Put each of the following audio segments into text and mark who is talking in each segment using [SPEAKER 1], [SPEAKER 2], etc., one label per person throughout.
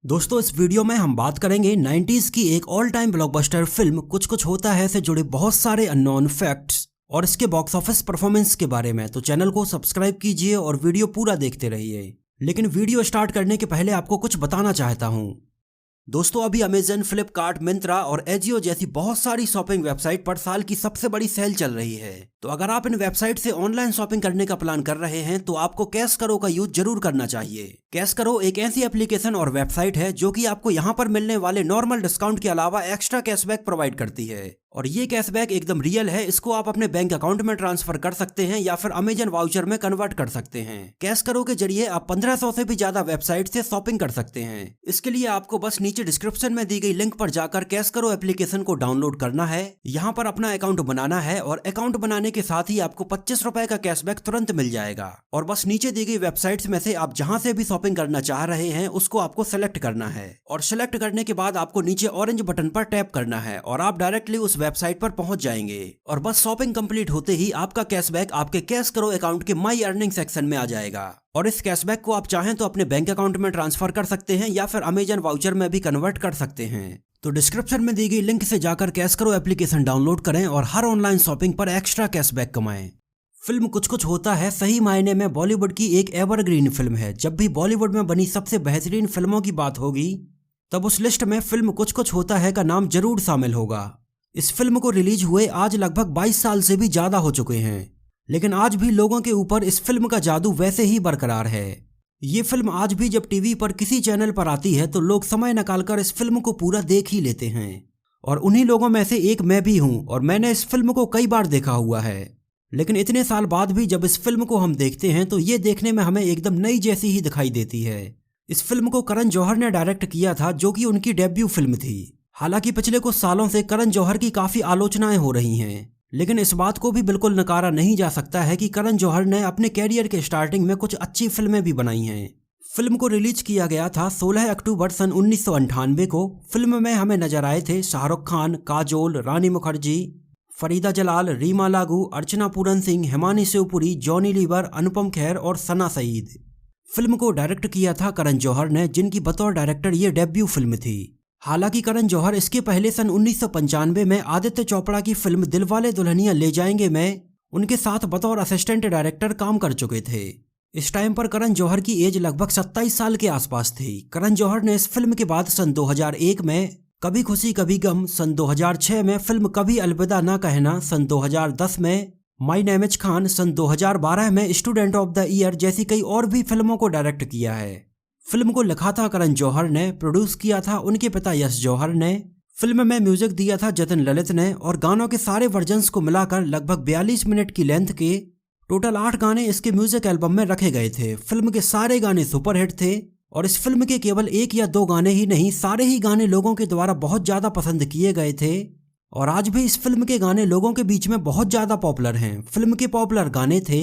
[SPEAKER 1] दोस्तों इस वीडियो में हम बात करेंगे 90s की एक ऑल टाइम ब्लॉकबस्टर फिल्म कुछ कुछ होता है से जुड़े बहुत सारे अननोन फैक्ट्स और इसके बॉक्स ऑफिस परफॉर्मेंस के बारे में। तो चैनल को सब्सक्राइब कीजिए और वीडियो पूरा देखते रहिए। लेकिन वीडियो स्टार्ट करने के पहले आपको कुछ बताना चाहता हूँ। दोस्तों अभी अमेजन, फ्लिपकार्ट, मिंत्रा और एजियो जैसी बहुत सारी शॉपिंग वेबसाइट पर साल की सबसे बड़ी सेल चल रही है। तो अगर आप इन वेबसाइट से ऑनलाइन शॉपिंग करने का प्लान कर रहे हैं तो आपको कैश करो का यूज जरूर करना चाहिए। कैश करो एक ऐसी एप्लीकेशन और वेबसाइट है जो कि आपको यहाँ पर मिलने वाले नॉर्मल डिस्काउंट के अलावा एक्स्ट्रा कैशबैक प्रोवाइड करती है और ये कैशबैक एकदम रियल है। इसको आप अपने बैंक अकाउंट में ट्रांसफर कर सकते हैं या फिर अमेजन वाउचर में कन्वर्ट कर सकते हैं। कैश करो के जरिए आप 1500 से भी ज्यादा वेबसाइट से शॉपिंग कर सकते हैं। इसके लिए आपको बस नीचे डिस्क्रिप्शन में दी गई लिंक पर जाकर कैश करो एप्लीकेशन को डाउनलोड करना है, यहाँ पर अपना अकाउंट बनाना है और अकाउंट बनाने के साथ ही आपको 25 रुपए का कैशबैक तुरंत मिल जाएगा। और बस नीचे दी गई वेबसाइट्स में से आप जहां से भी शॉपिंग करना चाह रहे हैं उसको आपको सेलेक्ट करना है और सेलेक्ट करने के बाद आपको नीचे ऑरेंज बटन पर टैप करना है और आप डायरेक्टली उस वेबसाइट पर पहुंच जाएंगे। और बस शॉपिंग कंप्लीट होते ही आपका कैशबैक आपके कैश करो अकाउंट के माई अर्निंग सेक्शन में आ जाएगा और इस कैशबैक को आप चाहें तो अपने बैंक अकाउंट में ट्रांसफर कर सकते हैं या फिर अमेजन वाउचर में भी कन्वर्ट कर सकते हैं। तो डिस्क्रिप्शन में दी गई लिंक से जाकर कैश करो एप्लीकेशन डाउनलोड करें और हर ऑनलाइन शॉपिंग पर एक्स्ट्रा कैशबैक कमाएं। फिल्म कुछ कुछ होता है सही मायने में बॉलीवुड की एक एवरग्रीन फिल्म है। जब भी बॉलीवुड में बनी सबसे बेहतरीन फिल्मों की बात होगी तब उस लिस्ट में फिल्म कुछ कुछ होता है का नाम जरूर शामिल होगा। इस फिल्म को रिलीज हुए आज लगभग 22 साल से भी ज्यादा हो चुके हैं, लेकिन आज भी लोगों के ऊपर इस फिल्म का जादू वैसे ही बरकरार है। ये फिल्म आज भी जब टीवी पर किसी चैनल पर आती है तो लोग समय निकालकर इस फिल्म को पूरा देख ही लेते हैं और उन्हीं लोगों में से एक मैं भी हूं और मैंने इस फिल्म को कई बार देखा हुआ है। लेकिन इतने साल बाद भी जब इस फिल्म को हम देखते हैं तो ये देखने में हमें एकदम नई जैसी ही दिखाई देती है। इस फिल्म को करण जौहर ने डायरेक्ट किया था जो कि उनकी डेब्यू फिल्म थी। हालांकि पिछले कुछ सालों से करण जौहर की काफी आलोचनाएं हो रही हैं, लेकिन इस बात को भी बिल्कुल नकारा नहीं जा सकता है कि करण जौहर ने अपने कैरियर के स्टार्टिंग में कुछ अच्छी फिल्में भी बनाई हैं। फिल्म को रिलीज किया गया था 16 अक्टूबर सन 1998 को। फिल्म में हमें नजर आए थे शाहरुख खान, काजोल, रानी मुखर्जी, फरीदा जलाल, रीमा लागू, अर्चना पूरन सिंह, हिमानी शिवपुरी, जॉनी लीवर, अनुपम खेर और सना सईद। फिल्म को डायरेक्ट किया था करण जौहर ने, जिनकी बतौर डायरेक्टर ये डेब्यू फिल्म थी। हालांकि करण जौहर इसके पहले सन 1995 में आदित्य चोपड़ा की फिल्म दिलवाले दुल्हनिया ले जाएंगे में उनके साथ बतौर असिस्टेंट डायरेक्टर काम कर चुके थे। इस टाइम पर करण जौहर की एज लगभग 27 साल के आसपास थी। करण जौहर ने इस फिल्म के बाद सन 2001 में कभी खुशी कभी गम, सन 2006 में फिल्म कभी अलविदा ना कहना, सन 2010 में माय नेम इज खान, सन 2012 में स्टूडेंट ऑफ द ईयर जैसी कई और भी फिल्मों को डायरेक्ट किया है। फिल्म को लिखा था करण जौहर ने, प्रोड्यूस किया था उनके पिता यश जौहर ने, फिल्म में म्यूजिक दिया था जतिन ललित ने और गानों के सारे वर्जन्स को मिलाकर लगभग 42 मिनट की लेंथ के टोटल 8 गाने इसके म्यूजिक एल्बम में रखे गए थे। फिल्म के सारे गाने सुपरहिट थे और इस फिल्म के केवल 1 या 2 गाने ही नहीं, सारे ही गाने लोगों के द्वारा बहुत ज्यादा पसंद किए गए थे और आज भी इस फिल्म के गाने लोगों के बीच में बहुत ज्यादा पॉपुलर हैं। फिल्म के पॉपुलर गाने थे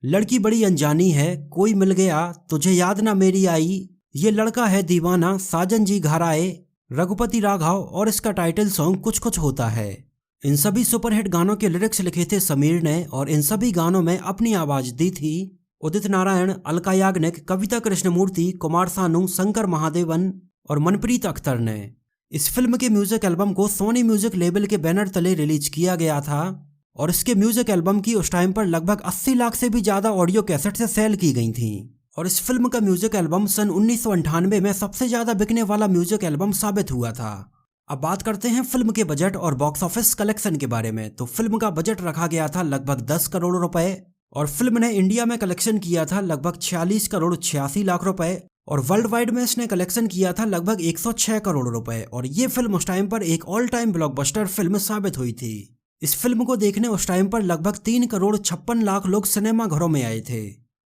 [SPEAKER 1] लड़की बड़ी अनजानी है, कोई मिल गया, तुझे याद ना मेरी आई, ये लड़का है दीवाना, साजन जी घर आए, रघुपति राघव और इसका टाइटल सॉन्ग कुछ कुछ होता है। इन सभी सुपरहिट गानों के लिरिक्स लिखे थे समीर ने और इन सभी गानों में अपनी आवाज दी थी उदित नारायण, अलका याग्निक, कविता कृष्णमूर्ति, कुमार सानू, शंकर महादेवन और मनप्रीत अख्तर ने। इस फिल्म के म्यूजिक एल्बम को सोनी म्यूजिक लेबल के बैनर तले रिलीज किया गया था और इसके म्यूजिक एल्बम की उस टाइम पर लगभग 80 लाख से भी ज्यादा ऑडियो कैसेट से सेल की गई थी और इस फिल्म का म्यूजिक एल्बम सन 1998 में सबसे ज्यादा बिकने वाला म्यूजिक एल्बम साबित हुआ था। अब बात करते हैं फिल्म के बजट और बॉक्स ऑफिस कलेक्शन के बारे में। तो फिल्म का बजट रखा गया था लगभग 10 करोड़ रुपए और फिल्म ने इंडिया में कलेक्शन किया था लगभग 46 करोड़ 86 लाख रुपए और वर्ल्ड वाइड में इसने कलेक्शन किया था लगभग 106 करोड़ रुपए और ये फिल्म उस टाइम पर एक ऑल टाइम ब्लॉकबस्टर फिल्म साबित हुई थी। इस फिल्म को देखने उस टाइम पर लगभग 3 करोड़ 56 लाख लोग सिनेमा घरों में आए थे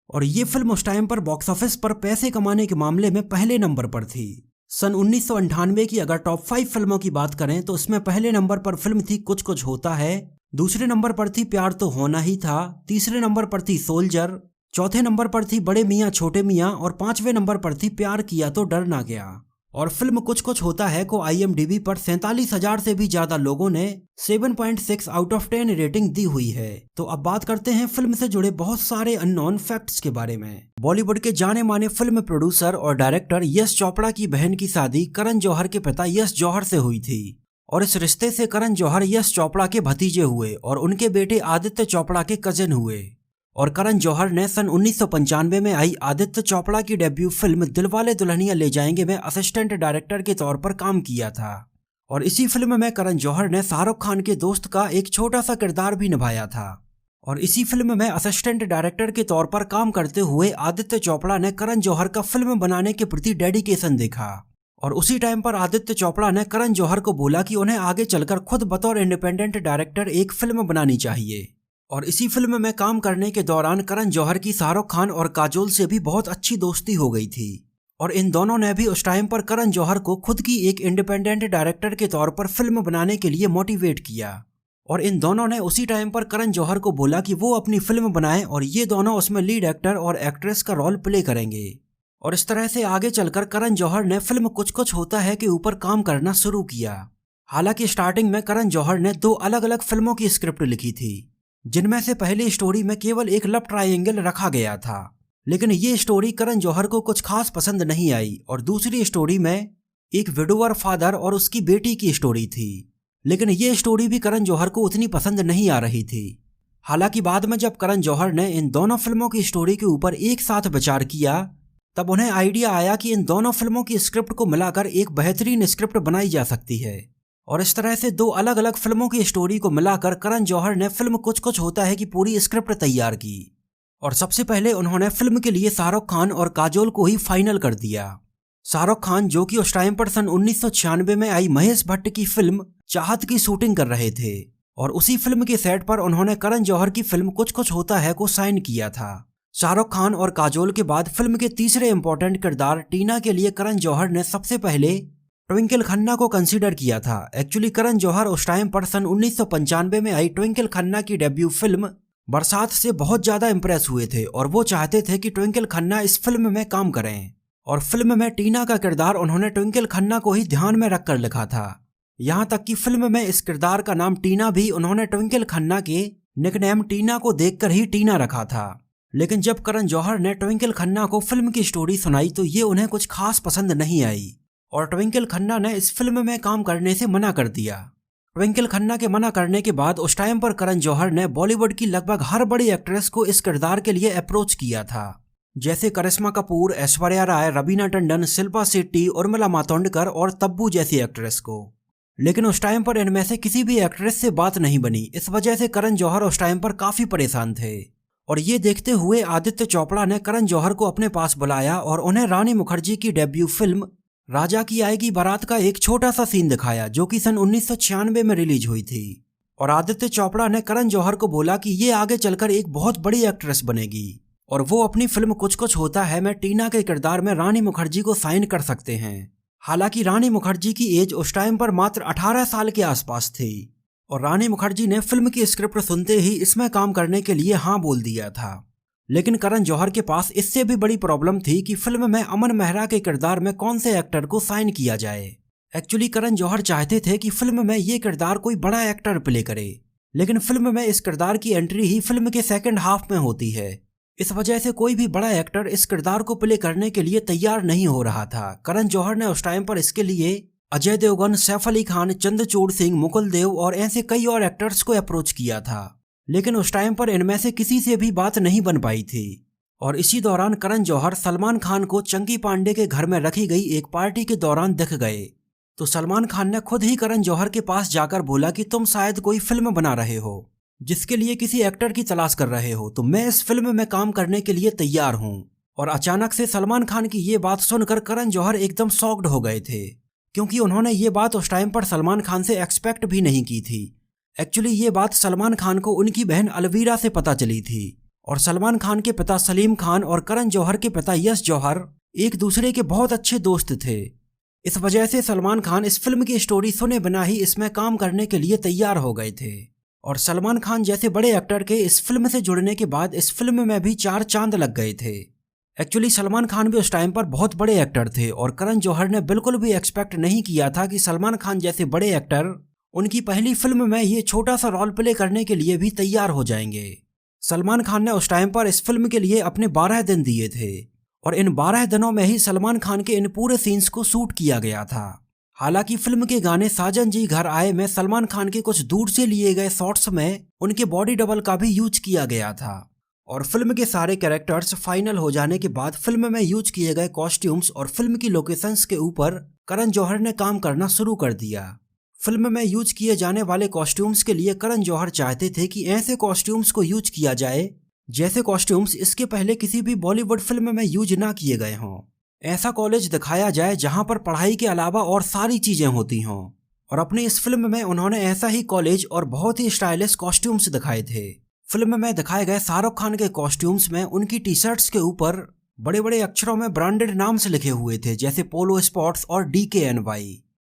[SPEAKER 1] और ये फिल्म उस टाइम पर बॉक्स ऑफिस पर पैसे कमाने के मामले में पहले नंबर पर थी। सन 1998 की अगर टॉप 5 फिल्मों की बात करें तो उसमें पहले नंबर पर फिल्म थी कुछ कुछ होता है, दूसरे नंबर पर थी प्यार तो होना ही था, तीसरे नंबर पर थी सोल्जर, चौथे नंबर पर थी बड़े मियाँ छोटे मियाँ और 5वें नंबर पर थी प्यार किया तो डर ना गया। और फिल्म कुछ कुछ होता है को IMDb पर 47,000 से भी ज्यादा लोगों ने 7.6 आउट ऑफ 10 रेटिंग दी हुई है। तो अब बात करते हैं फिल्म से जुड़े बहुत सारे अननोन फैक्ट्स के बारे में। बॉलीवुड के जाने माने फिल्म प्रोड्यूसर और डायरेक्टर यश चोपड़ा की बहन की शादी करण जौहर के पिता यश जौहर से हुई थी और इस रिश्ते से करण जौहर यश चोपड़ा के भतीजे हुए और उनके बेटे आदित्य चोपड़ा के कजिन हुए। और करण जौहर ने सन 1995 में आई आदित्य चोपड़ा की डेब्यू फिल्म दिलवाले दुल्हनिया ले जाएंगे में असिस्टेंट डायरेक्टर के तौर पर काम किया था और इसी फिल्म में करण जौहर ने शाहरुख खान के दोस्त का एक छोटा सा किरदार भी निभाया था। और इसी फिल्म में असिस्टेंट डायरेक्टर के तौर पर काम करते हुए आदित्य चोपड़ा ने करण जौहर का फिल्म बनाने के प्रति डेडिकेशन देखा और उसी टाइम पर आदित्य चोपड़ा ने करण जौहर को बोला कि उन्हें आगे चलकर खुद बतौर इंडिपेंडेंट डायरेक्टर एक फिल्म बनानी चाहिए। और इसी फिल्म में काम करने के दौरान करण जौहर की शाहरुख खान और काजोल से भी बहुत अच्छी दोस्ती हो गई थी और इन दोनों ने भी उस टाइम पर करण जौहर को खुद की एक इंडिपेंडेंट डायरेक्टर के तौर पर फिल्म बनाने के लिए मोटिवेट किया और इन दोनों ने उसी टाइम पर करण जौहर को बोला कि वो अपनी फिल्म बनाएं और ये दोनों उसमें लीड एक्टर और एक्ट्रेस का रोल प्ले करेंगे। और इस तरह से आगे चलकर करण जौहर ने फिल्म कुछ कुछ होता है के ऊपर काम करना शुरू किया। हालांकि स्टार्टिंग में करण जौहर ने 2 अलग अलग फिल्मों की स्क्रिप्ट लिखी थी जिनमें से पहली स्टोरी में केवल एक लव ट्रायंगल रखा गया था, लेकिन ये स्टोरी करण जौहर को कुछ खास पसंद नहीं आई और दूसरी स्टोरी में एक विडोवर फादर और उसकी बेटी की स्टोरी थी, लेकिन ये स्टोरी भी करण जौहर को उतनी पसंद नहीं आ रही थी। हालांकि बाद में जब करण जौहर ने इन दोनों फिल्मों की स्टोरी के ऊपर एक साथ विचार किया तब उन्हें आइडिया आया कि इन दोनों फिल्मों की स्क्रिप्ट को मिलाकर एक बेहतरीन स्क्रिप्ट बनाई जा सकती है और इस तरह से 2 अलग अलग फिल्मों की स्टोरी को मिलाकर करण जौहर ने फिल्म कुछ कुछ होता है की पूरी स्क्रिप्ट तैयार की और सबसे पहले उन्होंने फिल्म के लिए शाहरुख खान और काजोल को ही फाइनल कर दिया। शाहरुख खान जो कि उस टाइम पर सन 1996 में आई महेश भट्ट की फिल्म चाहत की शूटिंग कर रहे थे और उसी फिल्म के सेट पर उन्होंने करण जौहर की फिल्म कुछ कुछ होता है को साइन किया था। शाहरुख खान और काजोल के बाद फिल्म के तीसरे इंपॉर्टेंट किरदार टीना के लिए करण जौहर ने सबसे पहले ट्विंकल खन्ना को कंसीडर किया था। एक्चुअली करण जौहर उस टाइम पर सन 1995 में आई ट्विंकल खन्ना की डेब्यू फिल्म बरसात से बहुत ज्यादा इंप्रेस हुए थे और वो चाहते थे कि ट्विंकल खन्ना इस फिल्म में काम करें और फिल्म में टीना का किरदार उन्होंने ट्विंकल खन्ना को ही ध्यान में रखकर लिखा था। यहाँ तक कि फिल्म में इस किरदार का नाम टीना भी उन्होंने ट्विंकल खन्ना के निकनेम टीना को देखकर ही टीना रखा था। लेकिन जब करण जौहर ने ट्विंकल खन्ना को फिल्म की स्टोरी सुनाई तो ये उन्हें कुछ खास पसंद नहीं आई और ट्विंकल खन्ना ने इस फिल्म में काम करने से मना कर दिया। ट्विंकल खन्ना के मना करने के बाद उस टाइम पर करण जौहर ने बॉलीवुड की लगभग हर बड़ी एक्ट्रेस को इस किरदार के लिए अप्रोच किया था, जैसे करिश्मा कपूर, ऐश्वर्या राय, रवीना टंडन, शिल्पा शेट्टी, उर्मिला मातोंडकर और तब्बू जैसी एक्ट्रेस को। लेकिन उस टाइम पर इनमें से किसी भी एक्ट्रेस से बात नहीं बनी। इस वजह से करण जौहर उस टाइम पर काफी परेशान थे और ये देखते हुए आदित्य चोपड़ा ने करण जौहर को अपने पास बुलाया और उन्हें रानी मुखर्जी की डेब्यू फिल्म राजा की आएगी बारात का एक छोटा सा सीन दिखाया जो कि सन 1996 में रिलीज हुई थी और आदित्य चोपड़ा ने करण जौहर को बोला कि ये आगे चलकर एक बहुत बड़ी एक्ट्रेस बनेगी और वो अपनी फिल्म कुछ कुछ होता है में टीना के किरदार में रानी मुखर्जी को साइन कर सकते हैं। हालांकि रानी मुखर्जी की एज उस टाइम पर मात्र 18 साल के आसपास थी और रानी मुखर्जी ने फिल्म की स्क्रिप्ट सुनते ही इसमें काम करने के लिए हाँ बोल दिया था। लेकिन करण जौहर के पास इससे भी बड़ी प्रॉब्लम थी कि फिल्म में अमन मेहरा के किरदार में कौन से एक्टर को साइन किया जाए। एक्चुअली करण जौहर चाहते थे कि फिल्म में ये किरदार कोई बड़ा एक्टर प्ले करे, लेकिन फिल्म में इस किरदार की एंट्री ही फिल्म के सेकंड हाफ में होती है। इस वजह से कोई भी बड़ा एक्टर इस किरदार को प्ले करने के लिए तैयार नहीं हो रहा था। करण जौहर ने उस टाइम पर इसके लिए अजय देवगन, सैफ अली खान, चंद्रचूड़ सिंह, मुकुल देव और ऐसे कई और एक्टर्स को अप्रोच किया था, लेकिन उस टाइम पर इनमें से किसी से भी बात नहीं बन पाई थी। और इसी दौरान करण जौहर सलमान खान को चंकी पांडे के घर में रखी गई एक पार्टी के दौरान दिख गए, तो सलमान खान ने खुद ही करण जौहर के पास जाकर बोला कि तुम शायद कोई फिल्म बना रहे हो जिसके लिए किसी एक्टर की तलाश कर रहे हो, तो मैं इस फिल्म में काम करने के लिए तैयार हूँ। और अचानक से सलमान खान की ये बात सुनकर करण जौहर एकदम शॉक्ड हो गए थे, क्योंकि उन्होंने ये बात उस टाइम पर सलमान खान से एक्सपेक्ट भी नहीं की थी। एक्चुअली ये बात सलमान खान को उनकी बहन अलवीरा से पता चली थी और सलमान खान के पिता सलीम खान और करण जौहर के पिता यश जौहर एक दूसरे के बहुत अच्छे दोस्त थे। इस वजह से सलमान खान इस फिल्म की स्टोरी सुने बिना ही इसमें काम करने के लिए तैयार हो गए थे। और सलमान खान जैसे बड़े एक्टर के इस फिल्म से जुड़ने के बाद इस फिल्म में भी 4 चांद लग गए थे। एक्चुअली सलमान खान भी उस टाइम पर बहुत बड़े एक्टर थे और करण जौहर ने बिल्कुल भी एक्सपेक्ट नहीं किया था कि सलमान खान जैसे बड़े एक्टर उनकी पहली फिल्म में ये छोटा सा रोल प्ले करने के लिए भी तैयार हो जाएंगे। सलमान खान ने उस टाइम पर इस फिल्म के लिए अपने 12 दिन दिए थे और इन 12 दिनों में ही सलमान खान के इन पूरे सीन्स को शूट किया गया था। हालांकि फिल्म के गाने साजन जी घर आए में सलमान खान के कुछ दूर से लिए गए शॉट्स में उनके बॉडी डबल का भी यूज किया गया था और फिल्म के सारे कैरेक्टर्स फाइनल हो जाने के बाद फिल्म में यूज किए गए कॉस्ट्यूम्स और फिल्म की लोकेशंस के ऊपर करण जौहर ने काम करना शुरू कर दिया। फिल्म में यूज किए जाने वाले कॉस्ट्यूम्स के लिए करण जौहर चाहते थे कि ऐसे कॉस्ट्यूम्स को यूज किया जाए जैसे कॉस्ट्यूम्स इसके पहले किसी भी बॉलीवुड फिल्म में यूज ना किए गए हों। ऐसा कॉलेज दिखाया जाए जहां पर पढ़ाई के अलावा और सारी चीजें होती हों और अपनी इस फिल्म में उन्होंने ऐसा ही कॉलेज और बहुत ही स्टाइलिश कॉस्ट्यूम्स दिखाए थे। फिल्म में दिखाए गए शाहरुख खान के कॉस्ट्यूम्स में उनकी टी शर्ट्स के ऊपर बड़े बड़े अक्षरों में ब्रांडेड नाम से लिखे हुए थे जैसे पोलो स्पोर्ट्स और DKNY।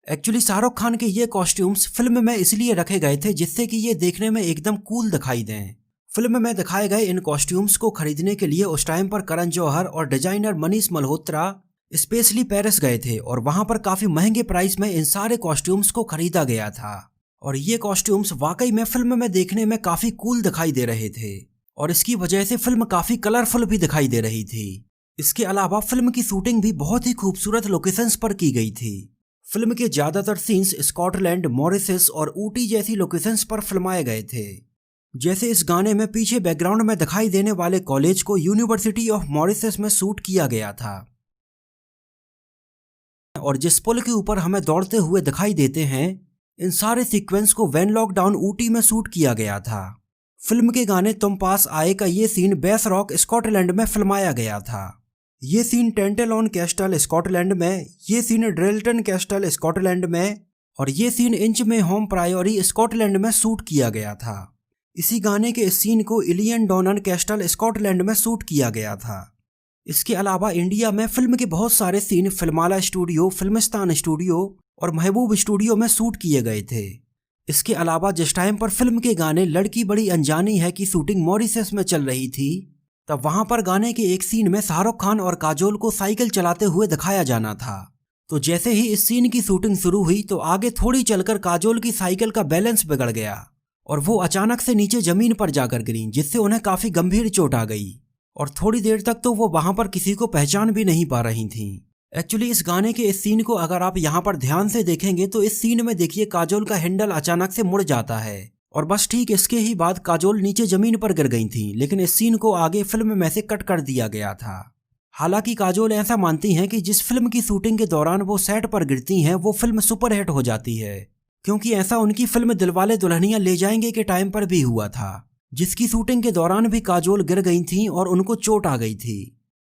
[SPEAKER 1] एक्चुअली शाहरुख खान के ये कॉस्ट्यूम्स फिल्म में इसलिए रखे गए थे जिससे कि ये देखने में एकदम कूल दिखाई दें। फिल्म में दिखाए गए इन कॉस्ट्यूम्स को खरीदने के लिए उस टाइम पर करण जौहर और designer Manish Malhotra specially Paris गए थे और वहां पर काफी महंगे प्राइस में इन सारे कॉस्ट्यूम्स को खरीदा गया था और ये कॉस्ट्यूम्स वाकई में फिल्म में देखने में काफी कूल दिखाई दे रहे थे और इसकी वजह से फिल्म काफी कलरफुल भी दिखाई दे रही थी। इसके अलावा फिल्म की शूटिंग भी बहुत ही खूबसूरत लोकेशंस पर की गई थी। फिल्म के ज्यादातर सीन्स स्कॉटलैंड, मॉरिशस और ऊटी जैसी लोकेशंस पर फिल्माए गए थे। जैसे इस गाने में पीछे बैकग्राउंड में दिखाई देने वाले कॉलेज को यूनिवर्सिटी ऑफ मॉरिशस में शूट किया गया था और जिस पुल के ऊपर हमें दौड़ते हुए दिखाई देते हैं इन सारे सीक्वेंस को वैन लॉकडाउन ऊटी में शूट किया गया था। फिल्म के गाने तुम पास आए का ये सीन बेस रॉक स्कॉटलैंड में फिल्माया गया था। ये सीन टेंटेलॉन कैस्टल स्कॉटलैंड में, ये सीन ड्रेल्टन कैस्टल स्कॉटलैंड में और ये सीन इंच में होम प्रायोरी स्कॉटलैंड में शूट किया गया था। इसी गाने के इस सीन को इलियन डोनन कैस्टल स्कॉटलैंड में शूट किया गया था। इसके अलावा इंडिया में फिल्म के बहुत सारे सीन फिल्माला स्टूडियो, फिल्मिस्तान स्टूडियो और महबूब स्टूडियो में शूट किए गए थे। इसके अलावा जिस टाइम पर फिल्म के गाने लड़की बड़ी अनजानी है की शूटिंग मॉरिशस में चल रही थी तब वहां पर गाने के एक सीन में शाहरुख खान और काजोल को साइकिल चलाते हुए दिखाया जाना था। तो जैसे ही इस सीन की शूटिंग शुरू हुई तो आगे थोड़ी चलकर काजोल की साइकिल का बैलेंस बिगड़ गया और वो अचानक से नीचे जमीन पर जाकर गिरी जिससे उन्हें काफी गंभीर चोट आ गई और थोड़ी देर तक तो वो वहां पर किसी को पहचान भी नहीं पा रही थी। एक्चुअली इस गाने के इस सीन को अगर आप यहाँ पर ध्यान से देखेंगे तो इस सीन में देखिए काजोल का हैंडल अचानक से मुड़ जाता है और बस ठीक इसके ही बाद काजोल नीचे जमीन पर गिर गई थी, लेकिन इस सीन को आगे फिल्म में से कट कर दिया गया था। हालांकि काजोल ऐसा मानती हैं कि जिस फिल्म की शूटिंग के दौरान वो सेट पर गिरती हैं वो फिल्म सुपरहिट हो जाती है, क्योंकि ऐसा उनकी फिल्म दिलवाले दुल्हनिया ले जाएंगे के टाइम पर भी हुआ था, जिसकी शूटिंग के दौरान भी काजोल गिर गई थी और उनको चोट आ गई थी।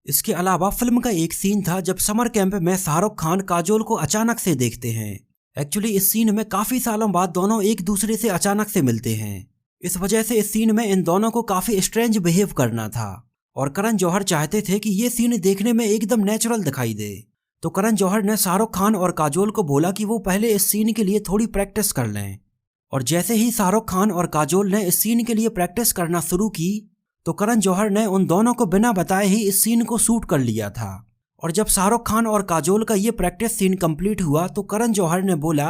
[SPEAKER 1] इसके अलावा फिल्म का एक सीन था जब समर कैंप में शाहरुख खान काजोल को अचानक से देखते हैं। एक्चुअली इस सीन में काफी सालों बाद दोनों एक दूसरे से अचानक से मिलते हैं। इस वजह से इस सीन में इन दोनों को काफी स्ट्रेंज बिहेव करना था और करण जौहर चाहते थे कि ये सीन देखने में एकदम नेचुरल दिखाई दे। तो करण जौहर ने शाहरुख खान और काजोल को बोला कि वो पहले इस सीन के लिए थोड़ी प्रैक्टिस कर लें और जैसे ही शाहरुख खान और काजोल ने इस सीन के लिए प्रैक्टिस करना शुरू की तो करण जौहर ने उन दोनों को बिना बताए ही इस सीन को शूट कर लिया था। और जब शाहरुख खान और काजोल का ये प्रैक्टिस सीन कंप्लीट हुआ तो करण जौहर ने बोला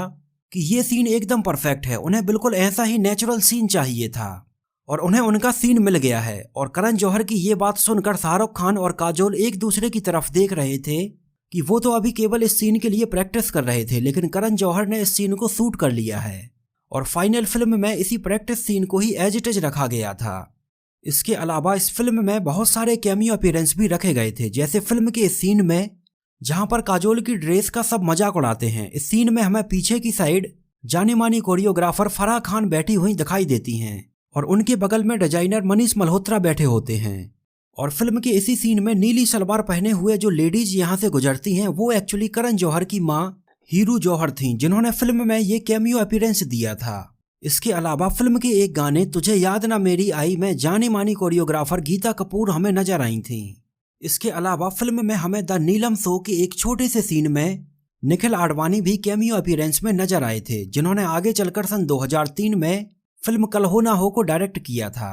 [SPEAKER 1] कि ये सीन एकदम परफेक्ट है, उन्हें बिल्कुल ऐसा ही नेचुरल सीन चाहिए था और उन्हें उनका सीन मिल गया है। और करण जौहर की ये बात सुनकर शाहरुख खान और काजोल एक दूसरे की तरफ देख रहे थे कि वो तो अभी केवल इस सीन के लिए प्रैक्टिस कर रहे थे, लेकिन करण जौहर ने इस सीन को शूट कर लिया है और फाइनल फिल्म में इसी प्रैक्टिस सीन को ही एज इट इज रखा गया था। इसके अलावा इस फिल्म में बहुत सारे कैमियो अपीयरेंस भी रखे गए थे, जैसे फिल्म के इस सीन में जहां पर काजोल की ड्रेस का सब मजाक उड़ाते हैं। इस सीन में हमें पीछे की साइड जानी मानी कोरियोग्राफर फराह खान बैठी हुई दिखाई देती हैं और उनके बगल में डिजाइनर मनीष मल्होत्रा बैठे होते हैं। और फिल्म के इसी सीन में नीली सलवार पहने हुए जो लेडीज यहाँ से गुजरती हैं वो एक्चुअली करण जौहर की माँ हीरू जौहर थीं, जिन्होंने फिल्म में ये कैमियो अपीयरेंस दिया था। इसके अलावा फिल्म के एक गाने तुझे याद ना मेरी आई में जानी मानी कोरियोग्राफर गीता कपूर हमें नजर आई थी। इसके अलावा फिल्म में हमें द नीलम शो के एक छोटे से सीन में निखिल आडवाणी भी कैमियो अपीयरेंस में नजर आए थे, जिन्होंने आगे चलकर सन 2003 में फिल्म कल हो ना हो को डायरेक्ट किया था।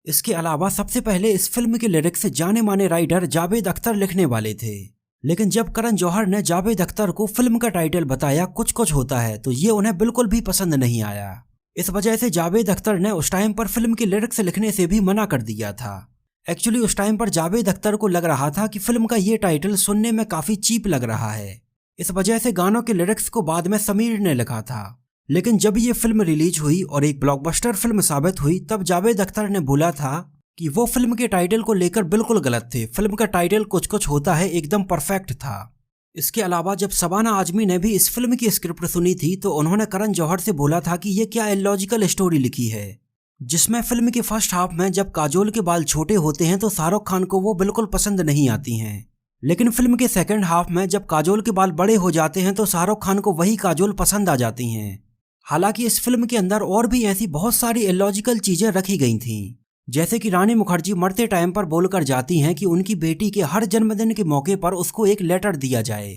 [SPEAKER 1] इसके अलावा सबसे पहले इस फिल्म के लिरिक्स जाने माने राइटर जावेद अख्तर लिखने वाले थे, लेकिन जब करण जौहर ने जावेद अख्तर को फिल्म का टाइटल बताया कुछ कुछ होता है तो ये उन्हें बिल्कुल भी पसंद नहीं आया। इस वजह से जावेद अख्तर ने उस टाइम पर फिल्म के लिरिक्स लिखने से भी मना कर दिया था। एक्चुअली उस टाइम पर जावेद अख्तर को लग रहा था कि फिल्म का ये टाइटल सुनने में काफी चीप लग रहा है, इस वजह से गानों के लिरिक्स को बाद में समीर ने लिखा था। लेकिन जब ये फिल्म रिलीज हुई और एक ब्लॉकबस्टर फिल्म साबित हुई तब जावेद अख्तर ने बोला था कि वो फिल्म के टाइटल को लेकर बिल्कुल गलत थे, फिल्म का टाइटल कुछ कुछ होता है एकदम परफेक्ट था। इसके अलावा जब शबाना आजमी ने भी इस फिल्म की स्क्रिप्ट सुनी थी तो उन्होंने करण जौहर से बोला था कि ये क्या इलॉजिकल स्टोरी लिखी है, जिसमें फिल्म के फर्स्ट हाफ में जब काजोल के बाल छोटे होते हैं तो शाहरुख खान को वो बिल्कुल पसंद नहीं आती हैं, लेकिन फिल्म के सेकंड हाफ में जब काजोल के बाल बड़े हो जाते हैं तो शाहरुख खान को वही काजोल पसंद आ जाती हैं। हालांकि इस फिल्म के अंदर और भी ऐसी बहुत सारी इलॉजिकल चीजें रखी गई थीं, जैसे कि रानी मुखर्जी मरते टाइम पर बोलकर जाती हैं कि उनकी बेटी के हर जन्मदिन के मौके पर उसको एक लेटर दिया जाए,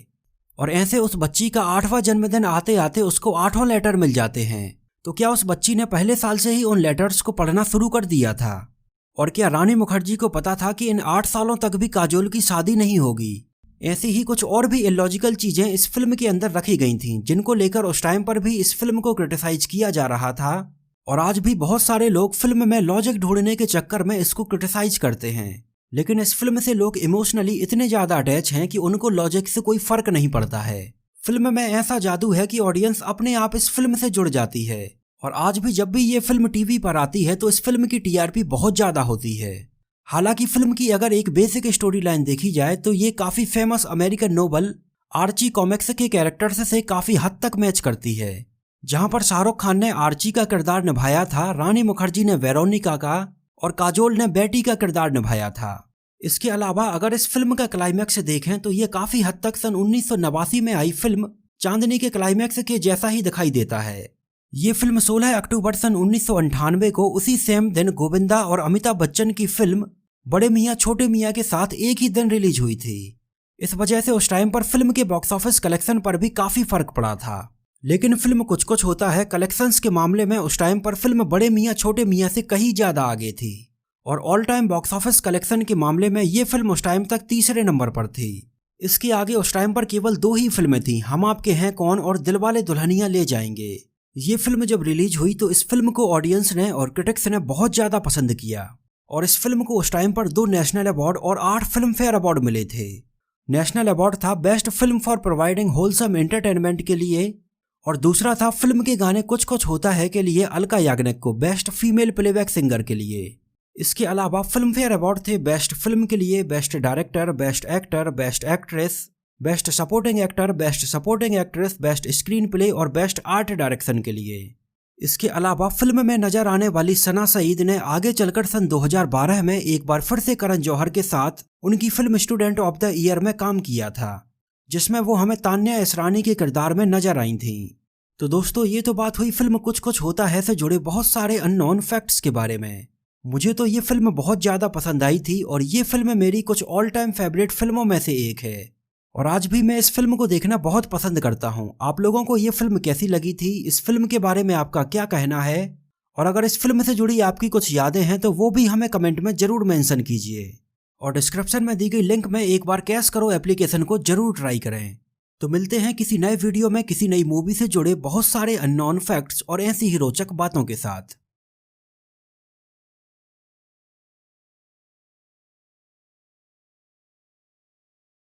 [SPEAKER 1] और ऐसे उस बच्ची का 8वां जन्मदिन आते आते उसको 8 लेटर मिल जाते हैं। तो क्या उस बच्ची ने पहले साल से ही उन लेटर्स को पढ़ना शुरू कर दिया था? और क्या रानी मुखर्जी को पता था कि इन 8 सालों तक भी काजोल की शादी नहीं होगी? ऐसी ही कुछ और भी इलॉजिकल चीजें इस फिल्म के अंदर रखी गई थीं, जिनको लेकर उस टाइम पर भी इस फिल्म को क्रिटिसाइज किया जा रहा था, और आज भी बहुत सारे लोग फिल्म में लॉजिक ढूंढने के चक्कर में इसको क्रिटिसाइज करते हैं। लेकिन इस फिल्म से लोग इमोशनली इतने ज्यादा अटैच हैं कि उनको लॉजिक से कोई फर्क नहीं पड़ता है। फिल्म में ऐसा जादू है कि ऑडियंस अपने आप इस फिल्म से जुड़ जाती है, और आज भी जब भी ये फिल्म टीवी पर आती है तो इस फिल्म की टीआरपी बहुत ज्यादा होती है। हालांकि फिल्म की अगर एक बेसिक स्टोरी लाइन देखी जाए तो ये काफी famous American novel Archie comics के कैरेक्टर्स से काफी हद तक मैच करती है, जहां पर शाहरुख खान ने आर्ची का किरदार निभाया था, रानी मुखर्जी ने वेरोनिका का और काजोल ने बेटी का किरदार निभाया था। इसके अलावा अगर इस फिल्म का क्लाइमैक्स देखें तो ये काफी हद तक सन 1989 में आई फिल्म चांदनी के क्लाइमैक्स के जैसा ही दिखाई देता है। ये फिल्म 16 अक्टूबर सन 1998 को उसी सेम दिन गोविंदा और अमिताभ बच्चन की फिल्म बड़े मियाँ छोटे मियाँ के साथ एक ही दिन रिलीज हुई थी। इस वजह से उस टाइम पर फिल्म के बॉक्स ऑफिस कलेक्शन पर भी काफी फर्क पड़ा था। लेकिन फिल्म कुछ कुछ होता है कलेक्शंस के मामले में उस टाइम पर फिल्म बड़े मियाँ छोटे मियाँ से कहीं ज्यादा आगे थी, और all time box office collection के मामले में ये फिल्म उस टाइम तक तीसरे नंबर पर थी। इसके आगे उस टाइम पर केवल 2 ही फिल्में थी, हम आपके हैं कौन और दिलवाले दुल्हनिया ले जाएंगे। ये फिल्म जब रिलीज हुई तो इस फिल्म को ऑडियंस ने और क्रिटिक्स ने बहुत ज्यादा पसंद किया, और इस फिल्म को उस टाइम पर 2 नेशनल अवार्ड और 8 फिल्म फेयर अवार्ड मिले थे। नेशनल अवार्ड था best film for providing wholesome entertainment के लिए, और दूसरा था फिल्म के गाने कुछ कुछ होता है के लिए अलका याग्निक को बेस्ट फीमेल प्लेबैक सिंगर के लिए। इसके अलावा फिल्म फेयर अवार्ड थे बेस्ट फिल्म के लिए, best director, best actor, best actress, best supporting actor, best supporting actress, best screen play और बेस्ट आर्ट डायरेक्शन के लिए। इसके अलावा फिल्म में नजर आने वाली सना सईद ने आगे चलकर सन 2012 में एक बार फिर से करण जौहर के साथ उनकी film student of the year में काम किया था, जिसमें वो हमें तान्या इसरानी के किरदार में नजर आई थी। तो दोस्तों ये तो बात हुई फिल्म कुछ कुछ होता है से जुड़े बहुत सारे अननोन फैक्ट्स के बारे में। मुझे तो ये फिल्म बहुत ज्यादा पसंद आई थी, और ये फिल्म मेरी कुछ ऑल टाइम फेवरेट फिल्मों में से एक है, और आज भी मैं इस फिल्म को देखना बहुत पसंद करता हूँ। आप लोगों को ये फिल्म कैसी लगी थी? इस फिल्म के बारे में आपका क्या कहना है? और अगर इस फिल्म से जुड़ी आपकी कुछ यादें हैं तो वो भी हमें कमेंट में जरूर मेंशन कीजिए, और डिस्क्रिप्शन में दी गई लिंक में एक बार कैश करो एप्लीकेशन को जरूर ट्राई करें। तो मिलते हैं किसी नए वीडियो में किसी नई मूवी से जुड़े बहुत सारे अननोन फैक्ट्स और ऐसी ही रोचक बातों के साथ।